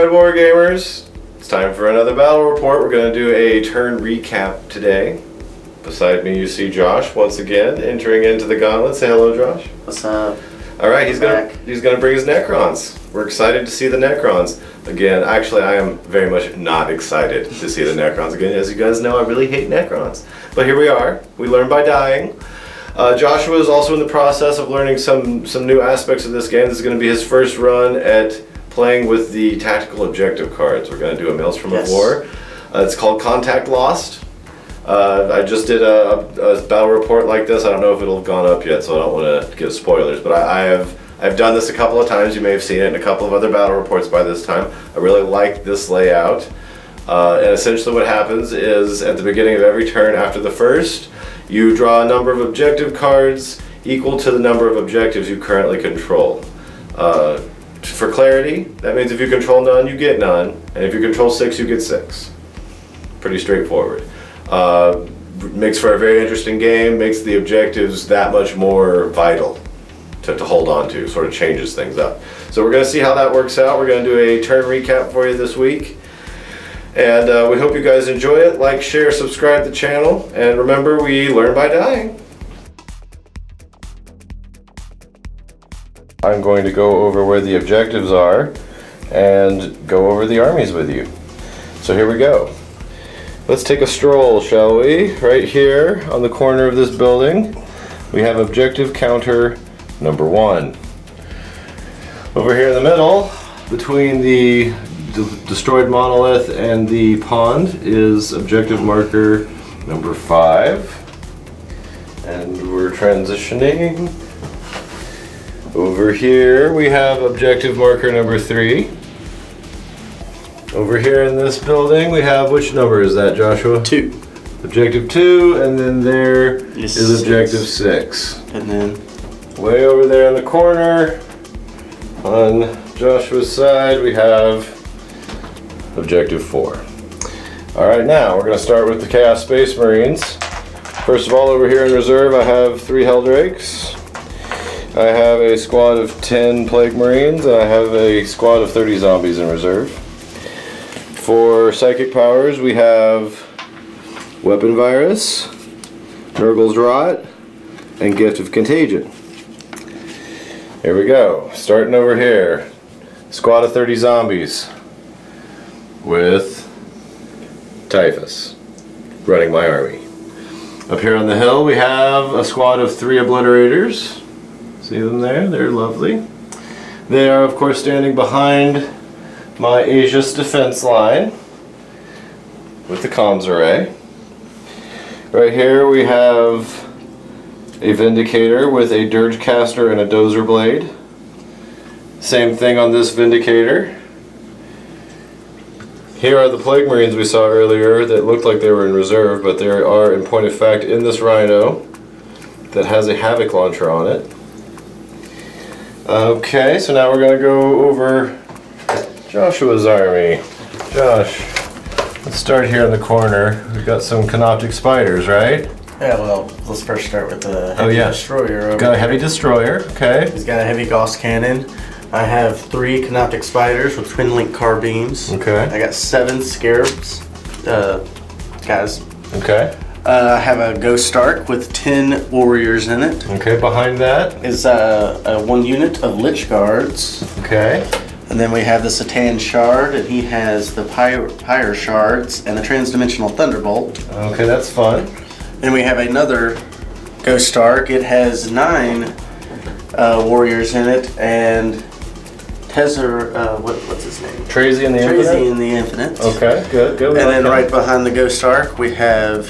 Wide Wargamers. It's time for another battle report. We're going to do a turn recap today. Beside me you see Josh once again entering into the gauntlet. Say hello, Josh. What's up? Alright, he's gonna bring his Necrons. We're excited to see the Necrons. Again, actually I am very much not excited to see the Necrons again. As you guys know, I really hate Necrons. But here we are. We learn by dying. Joshua is also in the process of learning some new aspects of this game. This is going to be his first run at playing with the tactical objective cards. We're going to do a Maelstrom of War. It's called Contact Lost. I just did a battle report like this. I don't know if it'll have gone up yet, so I don't want to give spoilers. But I've done this a couple of times. You may have seen it in a couple of other battle reports by this time. I really like this layout. And essentially what happens is at the beginning of every turn after the first, you draw a number of objective cards equal to the number of objectives you currently control. For clarity, that means if you control none, you get none. And if you control 6, you get 6. Pretty straightforward. Makes for a very interesting game, makes the objectives that much more vital to hold on to, sort of changes things up. So we're going to see how that works out. We're going to do a turn recap for you this week. And we hope you guys enjoy it. Like, share, subscribe to the channel, and remember, we learn by dying. I'm going to go over where the objectives are and go over the armies with you. So here we go. Let's take a stroll, shall we? Right here on the corner of this building, we have objective counter number 1. Over here in the middle, between the destroyed monolith and the pond, is objective marker number 5. And we're transitioning. Over here we have objective marker number 3. Over here in this building we have, which number is that, Joshua? 2. Objective 2, and then there is objective 6. And then way over there in the corner on Joshua's side we have objective 4. Alright, now we're going to start with the Chaos Space Marines. First of all, over here in reserve I have 3 Helldrakes. I have a squad of 10 Plague Marines, and I have a squad of 30 zombies in reserve. For Psychic Powers we have Weapon Virus, Nurgle's Rot, and Gift of Contagion. Here we go, starting over here. Squad of 30 zombies with Typhus running my army. Up here on the hill we have a squad of 3 Obliterators. See them there? They're lovely. They are of course standing behind my Aegis defense line with the comms array. Right here we have a Vindicator with a Dirge Caster and a Dozer Blade. Same thing on this Vindicator. Here are the Plague Marines we saw earlier that looked like they were in reserve, but they are in point of fact in this Rhino that has a Havoc launcher on it. Okay, so now we're going to go over Joshua's army. Josh, let's start here in the corner. We've got some Canoptic Spiders, right? Yeah, well, let's first start with the heavy destroyer. Got a heavy destroyer, okay. He's got a heavy Gauss cannon. I have 3 Canoptic Spiders with twin link carbines. Okay. I got 7 Scarabs, guys. Okay. I have a Ghost Ark with 10 warriors in it. Okay, behind that is 1 unit of Lich Guards. Okay. And then we have the Satan Shard, and he has the Pyre Shards and the Transdimensional Thunderbolt. Okay, that's fun. And we have another Ghost Ark. It has 9 warriors in it, and Tezer, what's his name? Trazy and the Infinite? Trazy and the Infinite. Okay, good. And then right behind the Ghost Ark, we have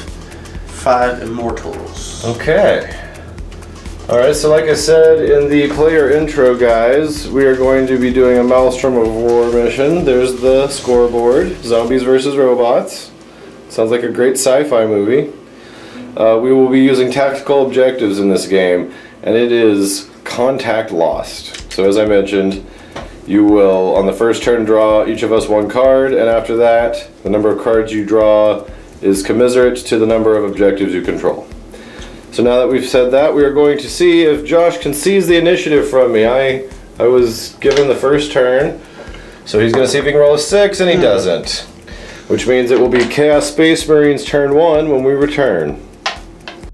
5 Immortals. Okay. Alright, so like I said in the player intro, guys, we are going to be doing a Maelstrom of War mission. There's the scoreboard, Zombies versus Robots. Sounds like a great sci-fi movie. We will be using tactical objectives in this game, and it is Contact Lost. So as I mentioned, you will, on the first turn, draw each of us 1 card, and after that, the number of cards you draw is commensurate to the number of objectives you control. So now that we've said that, we are going to see if Josh can seize the initiative from me. I was given the first turn So he's going to see if he can roll a 6, and he doesn't. Which means it will be Chaos Space Marines turn 1 when we return.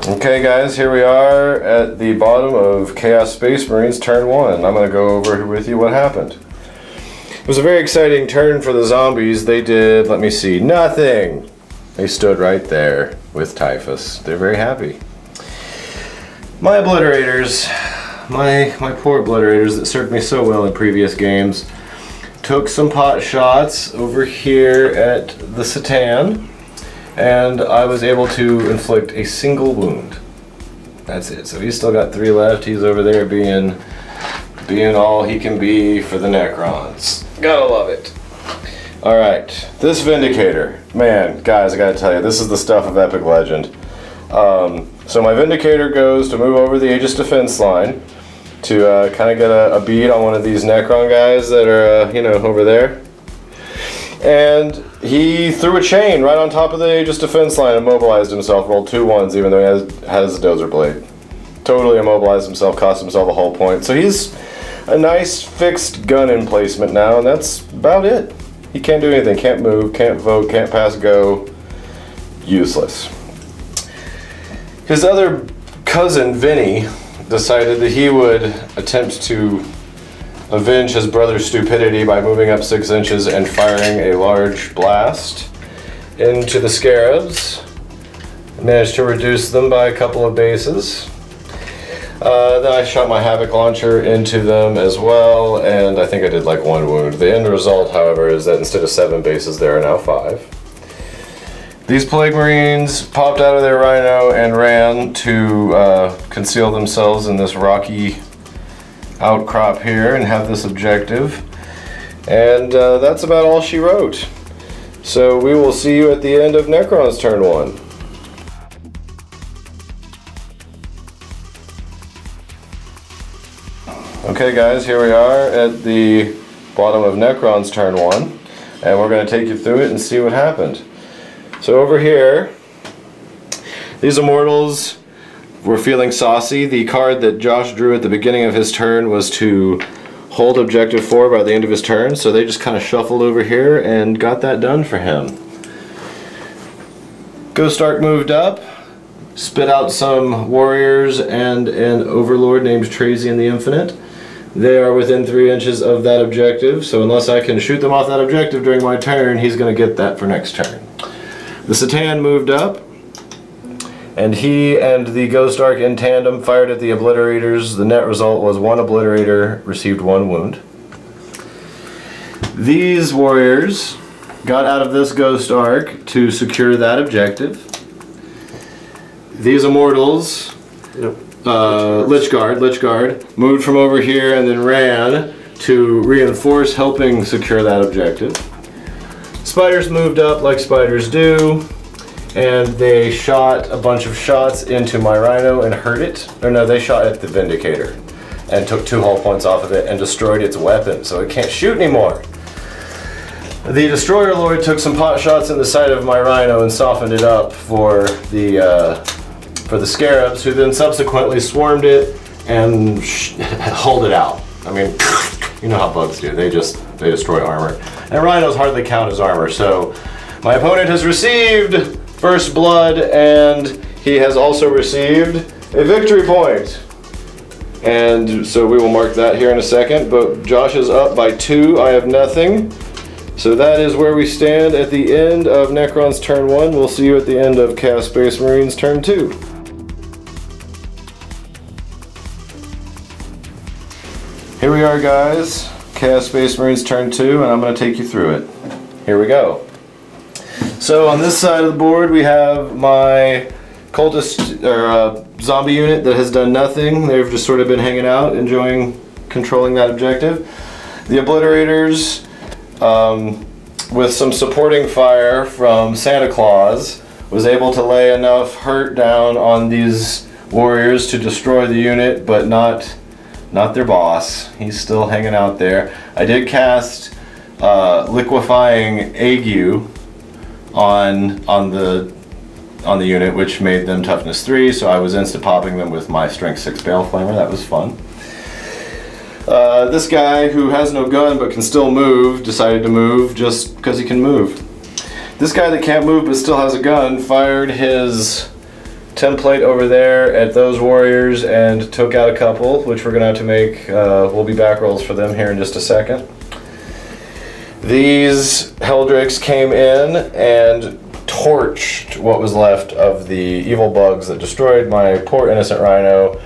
Okay guys, here we are at the bottom of Chaos Space Marines turn 1. I'm going to go over with you what happened. It was a very exciting turn for the zombies. They did, let me see, nothing. They stood right there with Typhus. They're very happy. My obliterators, my poor obliterators that served me so well in previous games, took some pot shots over here at the Satan, and I was able to inflict a single wound. That's it. So he's still got 3 left. He's over there being all he can be for the Necrons. Gotta love it. Alright, this Vindicator. Man, guys, I gotta tell you, this is the stuff of epic legend. So my Vindicator goes to move over the Aegis defense line to kind of get a bead on one of these Necron guys that are, you know, over there. And he threw a chain right on top of the Aegis defense line, immobilized himself, rolled 2 1s even though he has a dozer blade. Totally immobilized himself, cost himself a whole point. So he's a nice fixed gun emplacement now, and that's about it. He can't do anything, can't move, can't vote, can't pass go. Useless. His other cousin, Vinny, decided that he would attempt to avenge his brother's stupidity by moving up 6 inches and firing a large blast into the Scarabs. Managed to reduce them by a couple of bases. Then I shot my Havoc launcher into them as well, and I think I did like 1 wound. The end result, however, is that instead of 7 bases, there are now 5. These Plague Marines popped out of their Rhino and ran to conceal themselves in this rocky outcrop here and have this objective. And that's about all she wrote. So we will see you at the end of Necron's turn 1. Okay guys, here we are at the bottom of Necron's turn 1, and we're going to take you through it and see what happened. So over here, these Immortals were feeling saucy. The card that Josh drew at the beginning of his turn was to hold objective 4 by the end of his turn, so they just kind of shuffled over here and got that done for him. Ghost Ark moved up, spit out some warriors and an overlord named Thayvian the Infinite. They are within 3 inches of that objective, so unless I can shoot them off that objective during my turn, he's going to get that for next turn. The Satan moved up, and he and the Ghost Ark in tandem fired at the Obliterators. The net result was 1 Obliterator received 1 wound. These warriors got out of this Ghost Ark to secure that objective. These Immortals, Lich Guard, moved from over here and then ran to reinforce helping secure that objective. Spiders moved up like spiders do, and they shot a bunch of shots into my Rhino and hurt it. Or no, they shot at the Vindicator and took 2 hull points off of it and destroyed its weapon, so it can't shoot anymore. The Destroyer Lord took some pot shots in the side of my Rhino and softened it up for the Scarabs, who then subsequently swarmed it and hauled it out. I mean, you know how bugs do. They destroy armor. And Rhinos hardly count as armor, so my opponent has received first blood, and he has also received a victory point. And so we will mark that here in a second, but Josh is up by 2. I have nothing. So that is where we stand at the end of Necron's turn 1. We'll see you at the end of Chaos Space Marines turn 2. Here we are, guys. Chaos Space Marines turn 2, and I'm going to take you through it. Here we go. So on this side of the board we have my cultist or zombie unit that has done nothing. They've just sort of been hanging out, enjoying controlling that objective. The Obliterators, with some supporting fire from Santa Claus, was able to lay enough hurt down on these warriors to destroy the unit, but not their boss. He's still hanging out there. I did cast liquefying ague on the unit, which made them toughness 3, so I was insta popping them with my strength 6 Bale Flamer. That was fun. This guy who has no gun but can still move decided to move just because he can move. This guy that can't move but still has a gun fired his template over there at those warriors and took out a couple, which we're going to have to make, will be back rolls for them here in just a second. These Helldrakes came in and torched what was left of the evil bugs that destroyed my poor innocent rhino.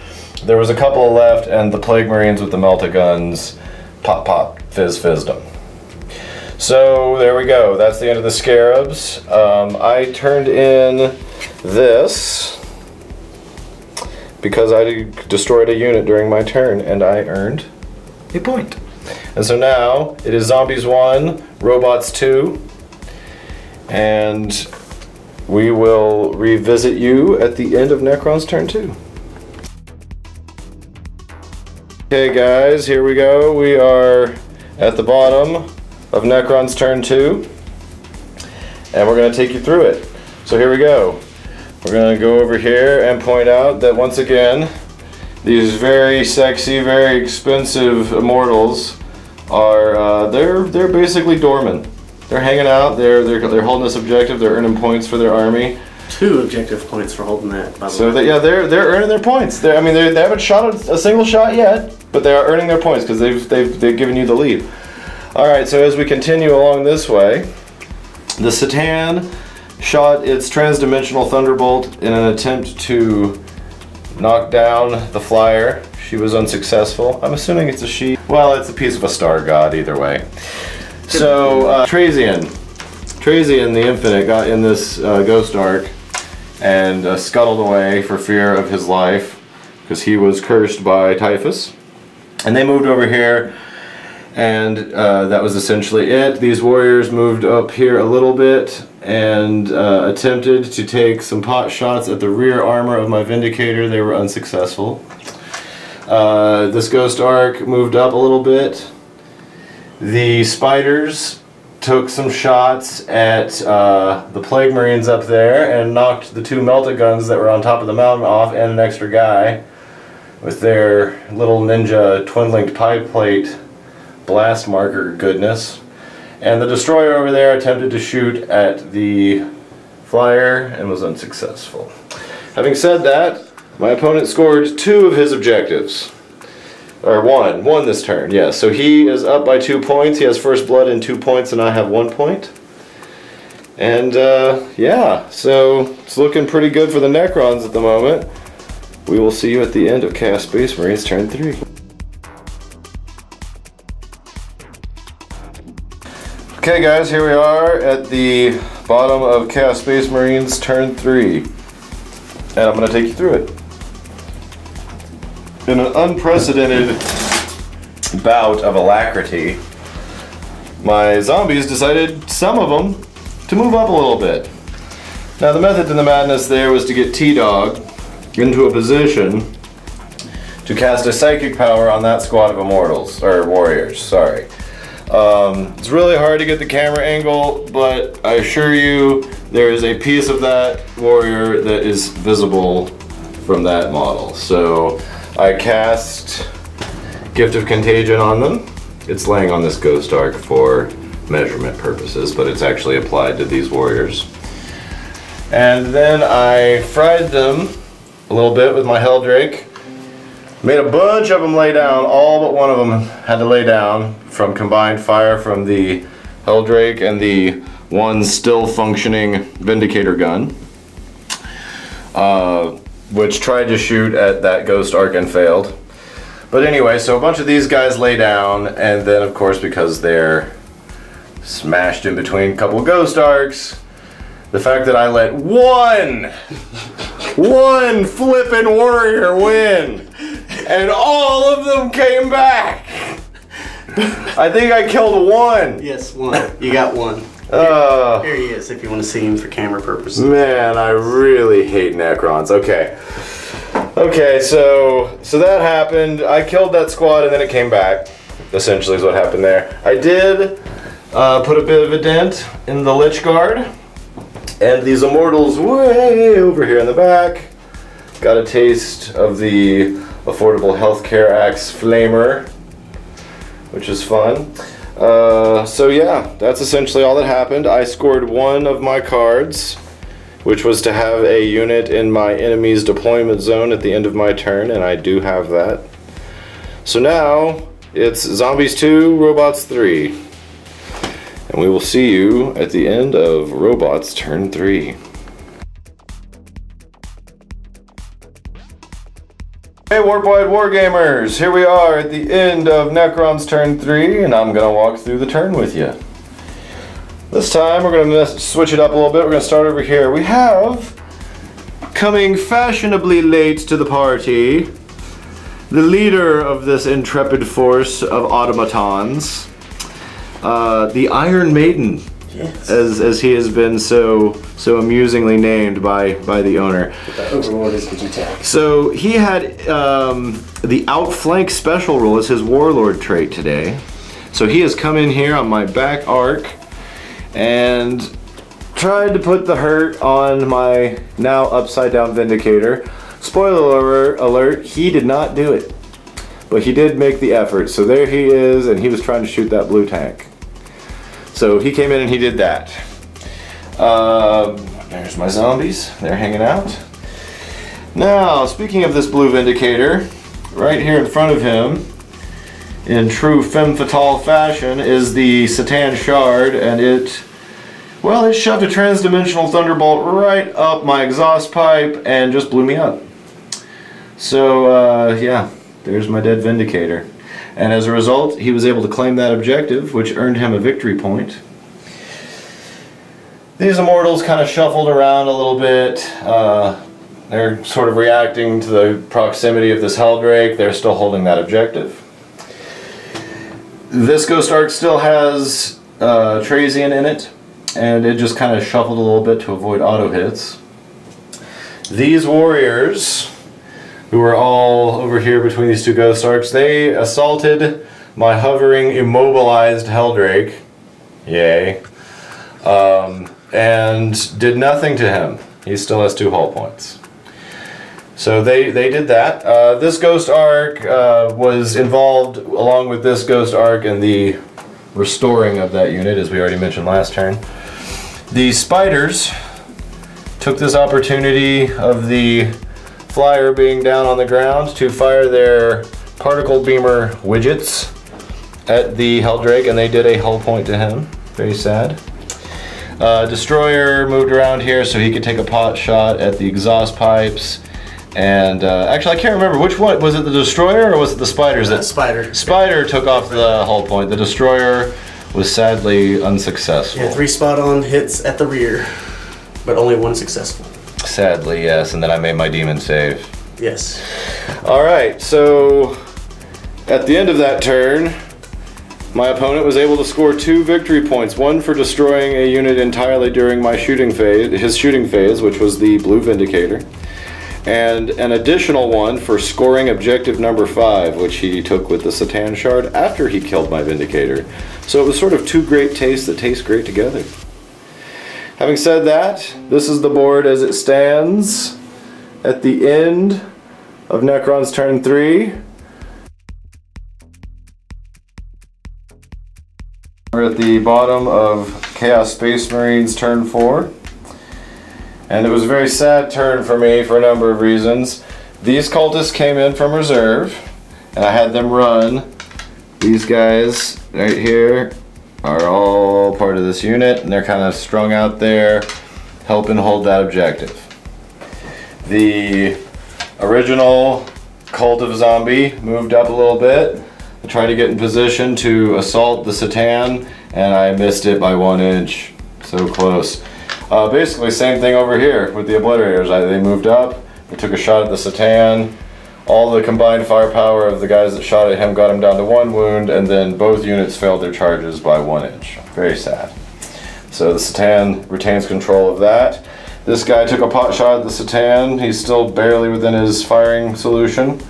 There was a couple left, and the Plague Marines with the melta-guns pop, fizz them. So there we go. That's the end of the Scarabs. I turned in this because I destroyed a unit during my turn, and I earned a point. And so now it is Zombies 1, Robots 2, and we will revisit you at the end of Necron's turn 2. Okay guys, here we go. We are at the bottom of Necron's turn 2, and we're going to take you through it. So here we go. We're going to go over here and point out that once again, these very sexy, very expensive immortals are they're basically dormant. They're hanging out. They're holding this objective. They're earning points for their army. 2 objective points for holding that. By the way. Yeah, they're earning their points. They haven't shot a single shot yet, but they are earning their points because they've given you the lead. All right. So as we continue along this way, the Satan shot its transdimensional thunderbolt in an attempt to knock down the flyer. She was unsuccessful. I'm assuming it's a she. Well, it's a piece of a star god either way. So Thayvian the Infinite got in this Ghost Ark and scuttled away for fear of his life because he was cursed by typhus. And they moved over here, and that was essentially it. These warriors moved up here a little bit and attempted to take some pot shots at the rear armor of my Vindicator. They were unsuccessful. This Ghost Ark moved up a little bit. The Spiders took some shots at the Plague Marines up there and knocked the 2 melta-guns that were on top of the mountain off, and an extra guy with their little ninja twin-linked pie plate blast marker goodness. And the Destroyer over there attempted to shoot at the flyer and was unsuccessful. Having said that, my opponent scored 2 of his objectives. Or one this turn, yes. So he is up by 2 points. He has first blood and 2 points, and I have 1 point. And yeah, so it's looking pretty good for the Necrons at the moment. We will see you at the end of Chaos Space Marines turn 3. Okay guys, here we are at the bottom of Chaos Space Marines turn 3. And I'm going to take you through it. In an unprecedented bout of alacrity, my zombies decided, some of them, to move up a little bit. Now the method to the madness there was to get T-Dog into a position to cast a psychic power on that squad of immortals, or warriors, sorry. It's really hard to get the camera angle, but I assure you there is a piece of that warrior that is visible from that model. So I cast Gift of Contagion on them. It's laying on this Ghost Ark for measurement purposes, but it's actually applied to these warriors. And then I fried them a little bit with my Helldrake. Made a bunch of them lay down. All but one of them had to lay down from combined fire from the Helldrake and the one still functioning Vindicator gun, which tried to shoot at that Ghost Ark and failed. But anyway, so a bunch of these guys lay down, and then of course because they're smashed in between a couple of Ghost Arks, the fact that I let one flippin' warrior win, and all of them came back. I think I killed one. Yes, one. You got one. Here he is, if you want to see him for camera purposes. Man, I really hate Necrons. Okay. Okay, so that happened. I killed that squad and then it came back. Essentially is what happened there. I did put a bit of a dent in the Lich Guard. And these immortals way over here in the back got a taste of the Affordable Healthcare Act's Flamer. which is fun. So yeah, that's essentially all that happened. I scored one of my cards, which was to have a unit in my enemy's deployment zone at the end of my turn, and I do have that. So now it's Zombies 2, Robots 3. And we will see you at the end of Robots turn 3. Hey Wide Wargamers, here we are at the end of Necron's turn 3, and I'm going to walk through the turn with you. This time we're going to switch it up a little bit. We're going to start over here. We have, coming fashionably late to the party, the leader of this intrepid force of automatons, the Iron Maiden. Yes. As he has been so amusingly named by the owner. So he had the outflank special rule as his warlord trait today. So he has come in here on my back arc and tried to put the hurt on my now upside down Vindicator. Spoiler alert, he did not do it, but he did make the effort. So there he is, and he was trying to shoot that blue tank. So he came in and he did that. There's my zombies. They're hanging out. Now, speaking of this blue Vindicator, right here in front of him, in true femme fatale fashion, is the Satan Shard, and it shoved a transdimensional thunderbolt right up my exhaust pipe and just blew me up. So, yeah, there's my dead Vindicator. And as a result, he was able to claim that objective, which earned him a victory point. These immortals kind of shuffled around a little bit. They're sort of reacting to the proximity of this Helldrake. They're still holding that objective. This Ghost Ark still has Thayvian in it, and it just kind of shuffled a little bit to avoid auto hits. These warriors, who are all over here between these two Ghost Arks, they assaulted my hovering, immobilized Helldrake. Yay. And did nothing to him. He still has 2 hull points. So they did that. This Ghost Ark was involved, along with this Ghost Ark, in the restoring of that unit, as we already mentioned last turn. The Spiders took this opportunity of the Flyer being down on the ground to fire their particle beamer widgets at the Helldrake, and they did a hull point to him. Very sad. Destroyer moved around here so he could take a pot shot at the exhaust pipes. And actually, I can't remember which one. Was it the Destroyer or was it the Spiders? Spider. Spider took off the hull point. The Destroyer was sadly unsuccessful. Yeah, 3 spot-on hits at the rear, but only 1 successful. Sadly, yes, and then I made my demon save. Yes. Alright, so at the end of that turn, my opponent was able to score 2 victory points. One for destroying a unit entirely during my shooting phase, his shooting phase, which was the blue Vindicator. And an additional one for scoring objective number 5, which he took with the Satan Shard after he killed my Vindicator. So it was sort of 2 great tastes that taste great together. Having said that, this is the board as it stands at the end of Necron's turn 3. We're at the bottom of Chaos Space Marines turn 4. And it was a very sad turn for me for a number of reasons. These cultists came in from reserve, and I had them run. These guys right here are all part of this unit, and they're kind of strung out there helping hold that objective. The original cult of zombie moved up a little bit. I tried to get in position to assault the Satan, and I missed it by 1 inch. So close. Basically same thing over here with the Obliterators. They moved up, they took a shot at the Satan. All the combined firepower of the guys that shot at him got him down to 1 wound, and then both units failed their charges by 1 inch. Very sad. So the Satan retains control of that. This guy took a pot shot at the Satan. He's still barely within his firing solution.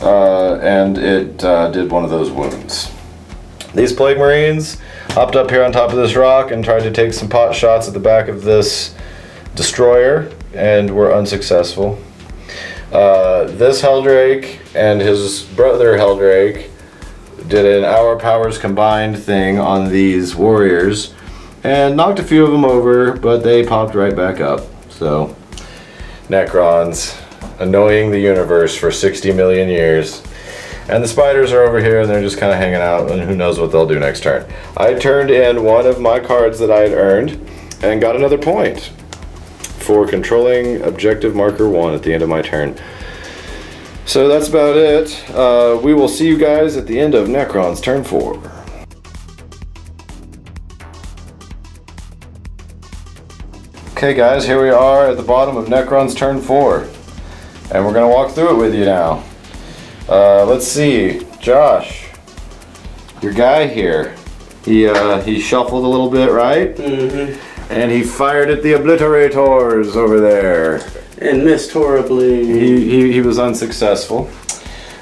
And it did 1 of those wounds. These Plague Marines hopped up here on top of this rock and tried to take some pot shots at the back of this Destroyer, and were unsuccessful. This Helldrake and his brother Helldrake, did an hour powers combined thing on these warriors and knocked a few of them over, but they popped right back up. So, Necrons, annoying the universe for 60 million years. And the spiders are over here and they're just kind of hanging out, and who knows what they'll do next turn. I turned in one of my cards that I had earned and got another point for controlling objective marker 1 at the end of my turn. So that's about it. We will see you guys at the end of Necron's turn 4. Okay guys, here we are at the bottom of Necron's turn 4. And we're going to walk through it with you now. Let's see, Josh, your guy here, he shuffled a little bit, right? Mm-hmm. And he fired at the obliterators over there. And missed horribly. He was unsuccessful.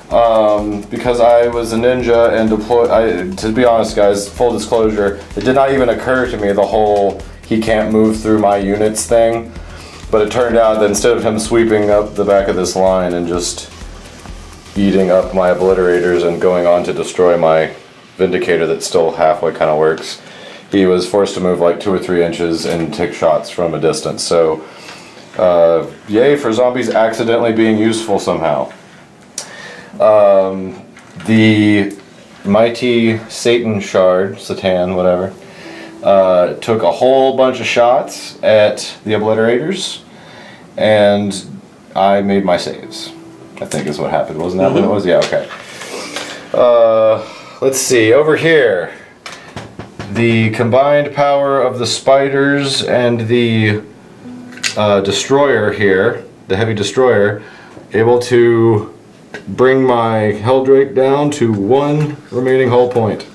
Because I was a ninja and deployed, to be honest guys, full disclosure, it did not even occur to me the whole he can't move through my units thing. But it turned out that instead of him sweeping up the back of this line and just eating up my obliterators and going on to destroy my vindicator that still halfway kind of works, he was forced to move like 2 or 3 inches and take shots from a distance. So yay for zombies accidentally being useful somehow. The mighty Satan shard, Satan, whatever, took a whole bunch of shots at the obliterators, and I made my saves, I think is what happened. Wasn't that what it was? Yeah, okay. Let's see, over here, the combined power of the spiders and the destroyer here, the heavy destroyer, able to bring my Helldrake down to 1 remaining hull point.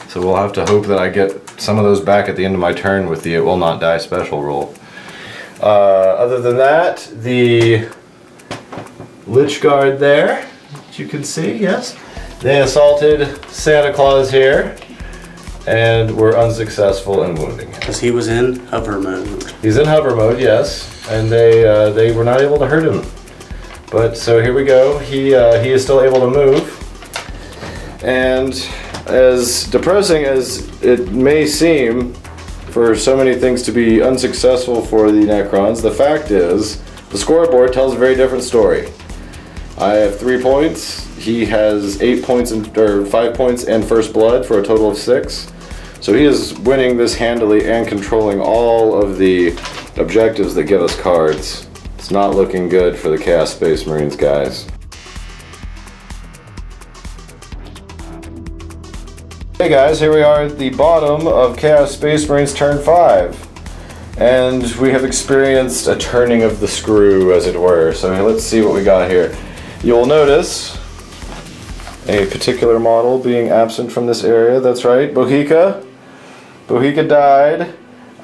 So we'll have to hope that I get some of those back at the end of my turn with the it will not die special roll. Other than that, the Lich Guard there, as you can see, yes, they assaulted Santa Claus here and were unsuccessful in wounding him. Because he was in hover mode. He's in hover mode, yes, and they were not able to hurt him. But so here we go. He is still able to move, and as depressing as it may seem for so many things to be unsuccessful for the Necrons, the fact is the scoreboard tells a very different story. I have 3 points. He has 8 points or 5 points and first blood for a total of 6. So he is winning this handily and controlling all of the objectives that give us cards. It's not looking good for the Chaos Space Marines, guys. Hey guys, here we are at the bottom of Chaos Space Marines turn 5. And we have experienced a turning of the screw, as it were. So let's see what we got here. You'll notice a particular model being absent from this area. That's right, Bohica. Bohica died.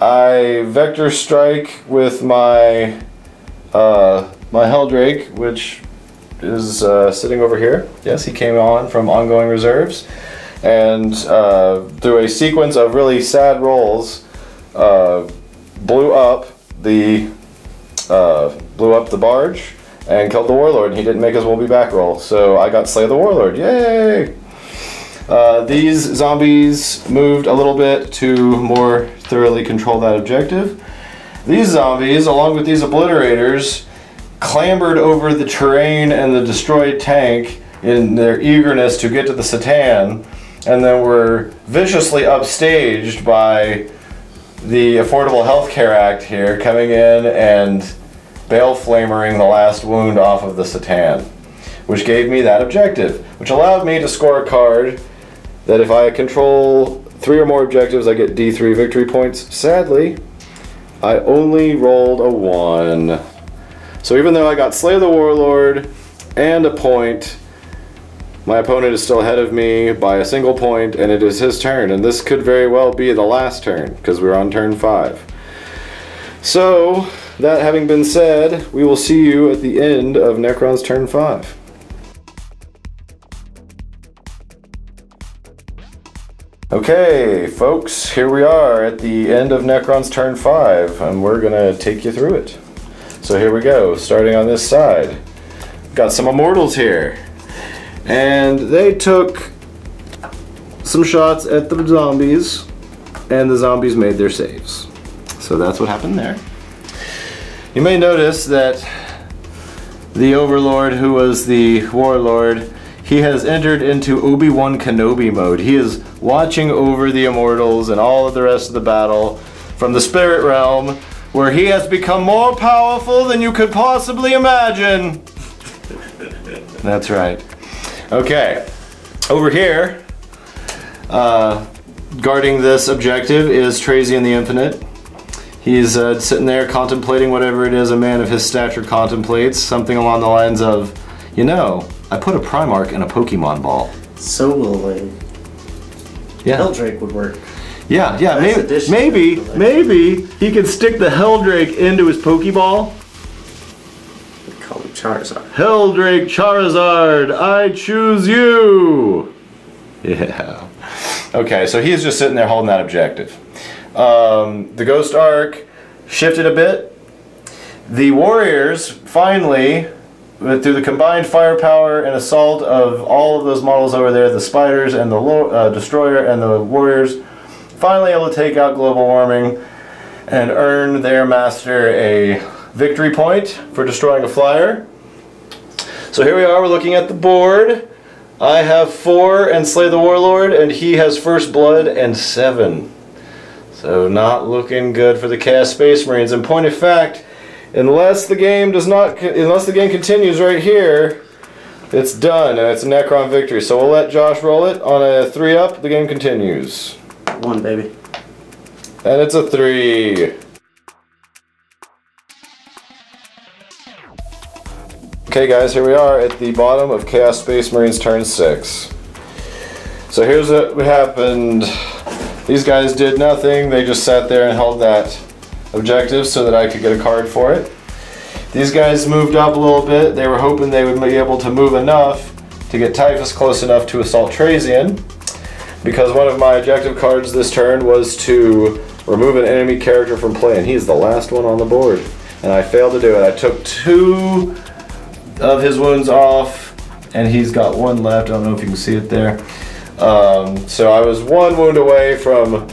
I vector strike with my my Helldrake, which is sitting over here. Yes, he came on from ongoing reserves, and through a sequence of really sad rolls, blew up the barge and killed the warlord. He didn't make his will be back roll, so I got Slay the Warlord. Yay! These zombies moved a little bit to more thoroughly control that objective. These zombies, along with these obliterators, clambered over the terrain and the destroyed tank in their eagerness to get to the Satan, and then were viciously upstaged by the Affordable Health Care Act here, coming in and bale flamering the last wound off of the Satan, which gave me that objective, which allowed me to score a card that if I control 3 or more objectives, I get D3 victory points. Sadly, I only rolled a 1. So even though I got Slay the Warlord and a point, my opponent is still ahead of me by a single point, and it is his turn. And this could very well be the last turn, because we're on turn 5. So, that having been said, we will see you at the end of Necron's turn 5. Okay, folks, here we are at the end of Necron's turn 5, and we're gonna take you through it. So here we go, starting on this side. Got some Immortals here. And they took some shots at the zombies, and the zombies made their saves. So that's what happened there. You may notice that the Overlord, who was the Warlord, he has entered into Obi-Wan Kenobi mode. He is watching over the Immortals and all of the rest of the battle from the Spirit Realm, where he has become more powerful than you could possibly imagine. That's right. Okay, over here, guarding this objective is Thayvian the Infinite. He's sitting there contemplating whatever it is a man of his stature contemplates, something along the lines of, you know, I put a Primarch in a Pokemon ball. So will a Helldrake would work. Yeah, maybe he could stick the Helldrake into his Pokeball. We call him Charizard. Helldrake Charizard, I choose you! Yeah. Okay, so he's just sitting there holding that objective. The Ghost Arc shifted a bit. The Warriors finally, through the combined firepower and assault of all of those models over there, the Spiders and the Destroyer and the Warriors, finally able to take out global warming and earn their master a victory point for destroying a flyer. So here we are, we're looking at the board. I have 4 and Slay the Warlord, and he has First Blood and 7. So not looking good for the Chaos Space Marines. In point of fact, unless the game continues right here, it's done and it's a Necron victory. So we'll let Josh roll it on a 3-up. The game continues. 1, baby. And it's a 3. Okay guys, here we are at the bottom of Chaos Space Marines turn 6. So here's what happened. These guys did nothing, they just sat there and held that objective so that I could get a card for it. These guys moved up a little bit. They were hoping they would be able to move enough to get Typhus close enough to assault Thayvian, because one of my objective cards this turn was to remove an enemy character from play, and he's the last one on the board. And I failed to do it. I took 2 of his wounds off, and he's got 1 left. I don't know if you can see it there. So I was 1 wound away from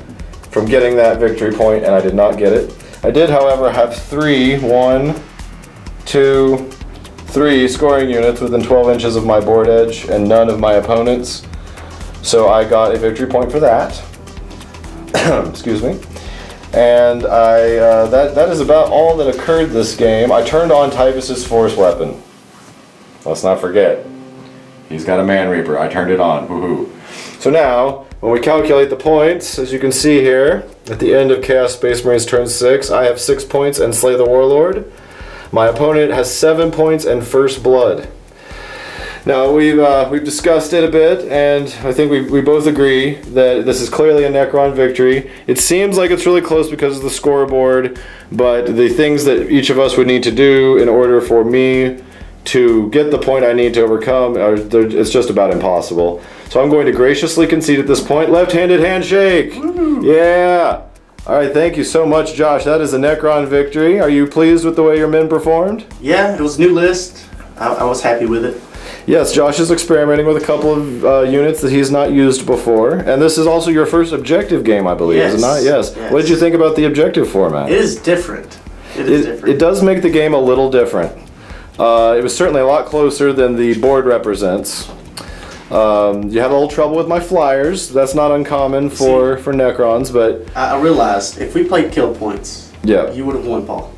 getting that victory point, and I did not get it. I did, however, have 3, 1, 2, 3 scoring units within 12 inches of my board edge, and none of my opponents. So I got a victory point for that. Excuse me. And that is about all that occurred this game. I turned on Typhus's Force Weapon. Let's not forget. He's got a Man Reaper. I turned it on. Woohoo. So now, when we calculate the points, as you can see here, at the end of Chaos Space Marines turn 6, I have 6 points and Slay the Warlord. My opponent has 7 points and First Blood. Now, we've discussed it a bit, and I think we both agree that this is clearly a Necron victory. It seems like it's really close because of the scoreboard, but the things that each of us would need to do in order for me to get the point I need to overcome, it's just about impossible. So I'm going to graciously concede at this point. Left-handed handshake! Woo. Yeah! Alright, thank you so much, Josh. That is a Necron victory. Are you pleased with the way your men performed? Yeah, it was a new list. I was happy with it. Yes, Josh is experimenting with a couple of units that he's not used before. And this is also your first objective game, I believe, is it not? Yes. What did you think about the objective format? It is different. It does make the game a little different. It was certainly a lot closer than the board represents. You had a little trouble with my flyers. That's not uncommon for Necrons, but I realized if we played kill points, you would have won, Paul.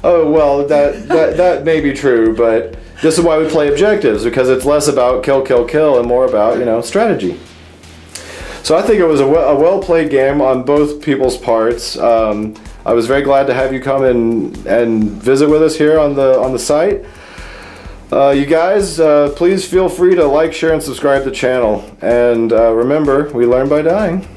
Oh well, that may be true, but this is why we play objectives, because it's less about kill, kill, kill, and more about, you know, strategy. So I think it was a well played game on both people's parts. I was very glad to have you come and visit with us here on the site. You guys, please feel free to like, share, and subscribe to the channel. And remember, we learn by dying.